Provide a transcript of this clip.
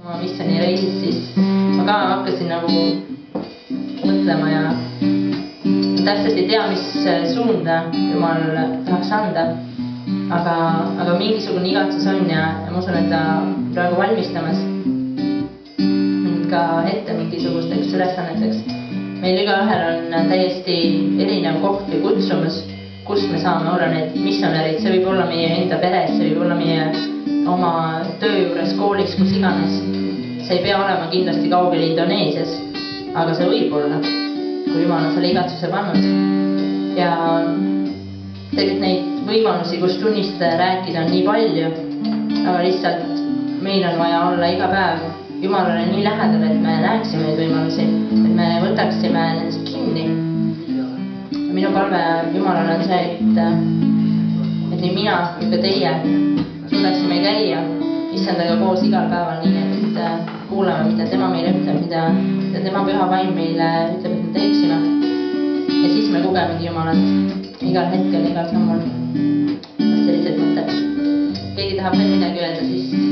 oma missiooni reisis, siis ma ka hakkasin nagu mõtlema ja täpselt ei tea, mis suunda Jumal tahaks anda, aga mingisugune igatsus on ja ma usun, et ta praegu valmistamas ka ette mingisugusteks ülesanneteks. Meil igaühel on täiesti erinev koht või kutsumus, kus me saame olla need missionärid. See võib olla meie enda peres, see võib olla meie oma töö juures, koolis, kus iganes. See ei pea olema kindlasti kaugel Indoneesias, aga see võib olla, kui Jumal on selle igatsuse pannud. Ja tegelikult neid võimalusi, kus tunnistada ja rääkida on nii palju, aga lihtsalt meil on vaja olla iga päev Jumalale nii lähedal, et me näeksime neid võimalusi, et me võtaksime nendest kinni. Minu palve Jumalale on see, et nii mina kui ka teie suudaksime käia Issandaga koos igal päeval nii, et kuulame, mida tema meile ütleb, mida tema püha vaim meile ütleb, et me teeksime. Ja siis me kogemegi Jumalat igal hetkel, igal sammul. Sellised mõtted. Keegi tahab veel midagi öelda, siis